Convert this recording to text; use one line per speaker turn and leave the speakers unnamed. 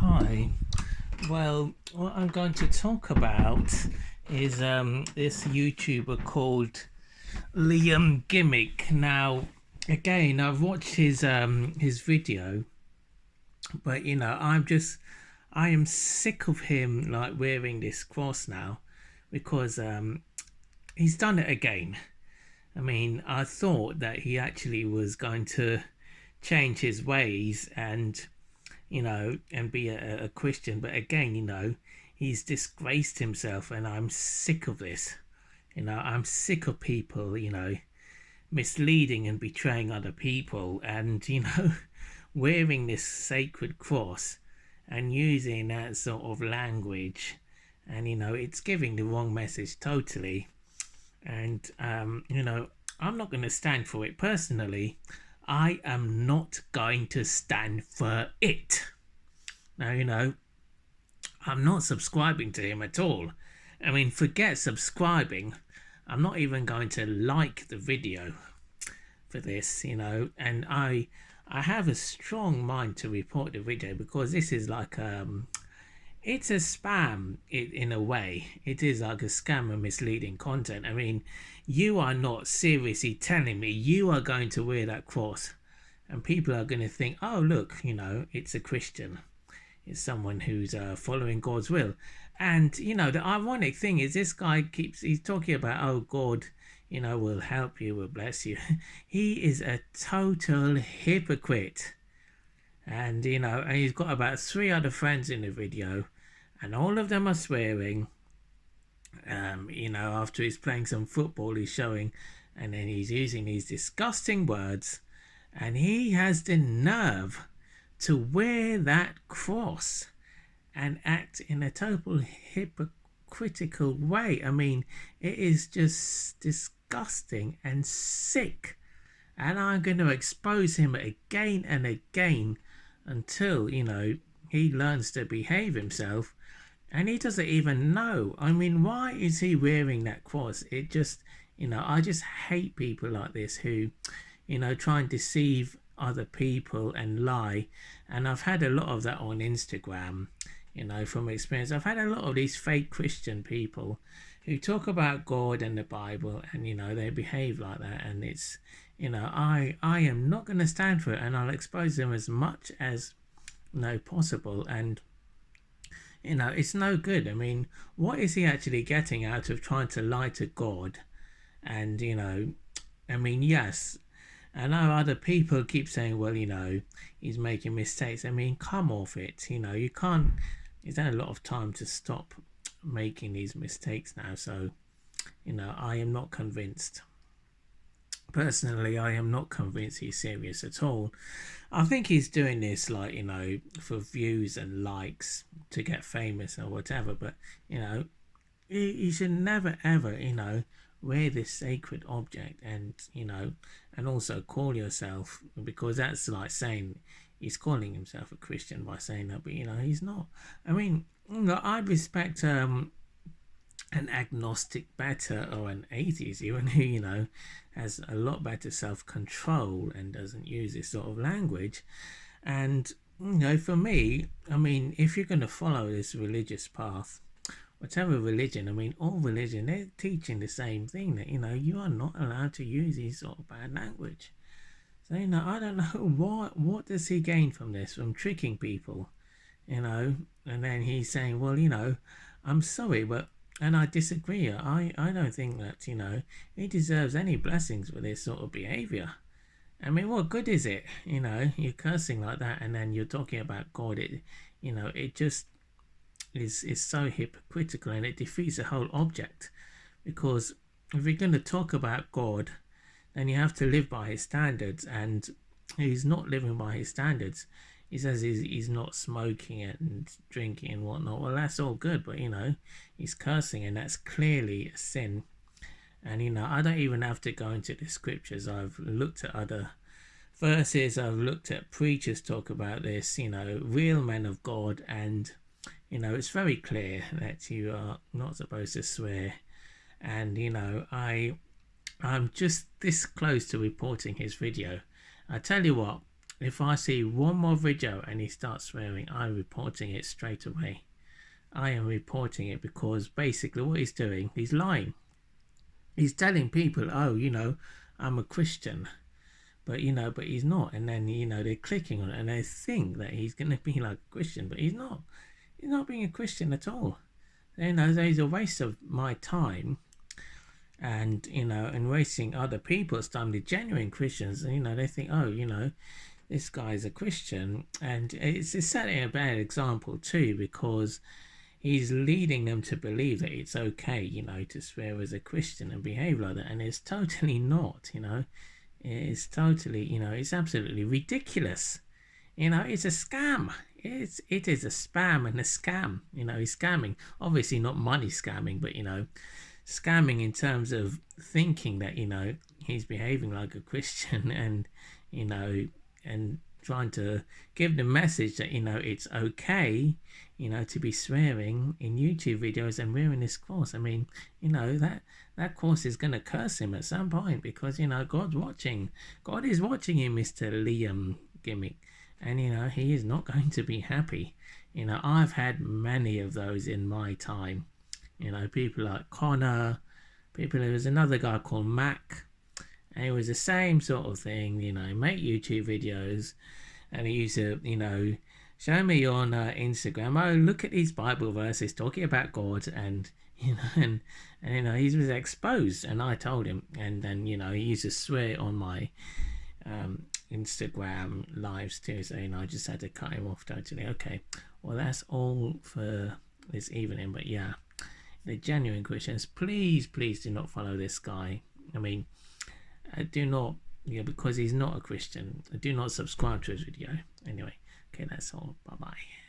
Hi. Well, what I'm going to talk about is this YouTuber called Gimig. Now, again, I've watched his video, but I am sick of him like wearing this cross now, because he's done it again. I mean, I thought that he actually was going to change his ways and and be a Christian. But again, he's disgraced himself, and I'm sick of this. I'm sick of people, misleading and betraying other people, and, wearing this sacred cross and using that sort of language. And, it's giving the wrong message totally. And, I'm not going to stand for it personally. I am not going to stand for it. Now, I'm not subscribing to him at all. I mean, forget subscribing. I'm not even going to like the video for this, and I have a strong mind to report the video, because this is like it's a spam in a way. It is like a scam and misleading content. I mean, you are not seriously telling me you are going to wear that cross and people are going to think, oh, look, it's a Christian. It's someone who's following God's will. And, the ironic thing is this guy he's talking about, oh, God, will help you, will bless you. He is a total hypocrite. And, and he's got about 3 other friends in the video, and all of them are swearing. After he's playing some football, he's showing, and then he's using these disgusting words, and he has the nerve to wear that cross and act in a total hypocritical way. I mean, it is just disgusting and sick, and I'm going to expose him again and again until, he learns to behave himself. And he doesn't even know. I mean, why is he wearing that cross? It just, I just hate people like this who, try and deceive other people and lie. And I've had a lot of that on Instagram, from experience. I've had a lot of these fake Christian people who talk about God and the Bible, and, they behave like that. And it's, I am not going to stand for it, and I'll expose them as much as possible. And it's no good. I mean, what is he actually getting out of trying to lie to God? And, I mean, yes, I know other people keep saying, well, he's making mistakes. I mean, come off it. You can't, he's had a lot of time to stop making these mistakes now. So, I am not convinced. Personally, I am not convinced he's serious at all. I think he's doing this like, for views and likes to get famous or whatever. But, you should never ever, wear this sacred object and, and also call yourself, because that's like saying he's calling himself a Christian by saying that, but, he's not. I mean, I respect an agnostic better, or an atheist even, who has a lot better self-control and doesn't use this sort of language. And for me, I mean, if you're going to follow this religious path, whatever religion, I mean, all religion, they're teaching the same thing, that you are not allowed to use this sort of bad language. So I don't know what does he gain from this, from tricking people, and then he's saying, well, I'm sorry, but, and I disagree. I don't think that, he deserves any blessings for this sort of behavior. I mean, what good is it? You're cursing like that, and then you're talking about God. It just is so hypocritical, and it defeats the whole object. Because if you're going to talk about God, then you have to live by his standards, and he's not living by his standards. He says he's not smoking and drinking and whatnot. Well, that's all good, but, he's cursing, and that's clearly a sin. And, I don't even have to go into the scriptures. I've looked at other verses. I've looked at preachers talk about this, real men of God. And, it's very clear that you are not supposed to swear. And, I'm just this close to reporting his video. I tell you what, If I see one more video and he starts swearing, I'm reporting it straight away. I am reporting it because basically what he's doing, he's lying. He's telling people, oh, I'm a Christian, but he's not. And then they're clicking on it and they think that he's going to be like a Christian, but he's not. He's not being a Christian at all. There's a waste of my time, and wasting other people's time. The genuine Christians, they think, oh, this guy's a Christian, and it's setting a bad example too, because he's leading them to believe that it's okay, to swear as a Christian and behave like that, and it's totally not. It's totally, it's absolutely ridiculous. It's a scam. It is a spam and a scam. He's scamming. Obviously not money scamming, but scamming in terms of thinking that he's behaving like a Christian, and and trying to give the message that it's okay to be swearing in YouTube videos and wearing this cross. I mean, that cross is going to curse him at some point, because God's watching. God is watching you, Mr. Liam Gimmick, and he is not going to be happy. I've had many of those in my time. People like Connor, there was another guy called Mac, and it was the same sort of thing. Make YouTube videos, and he used to show me on Instagram, oh, look at these Bible verses talking about God, and he was exposed, and I told him, and then he used to swear on my Instagram lives too, so I just had to cut him off totally. Okay, well, that's all for this evening, but yeah, the genuine Christians, please do not follow this guy. I mean, do not, because he's not a Christian, do not subscribe to his video. Anyway, okay, that's all. Bye bye.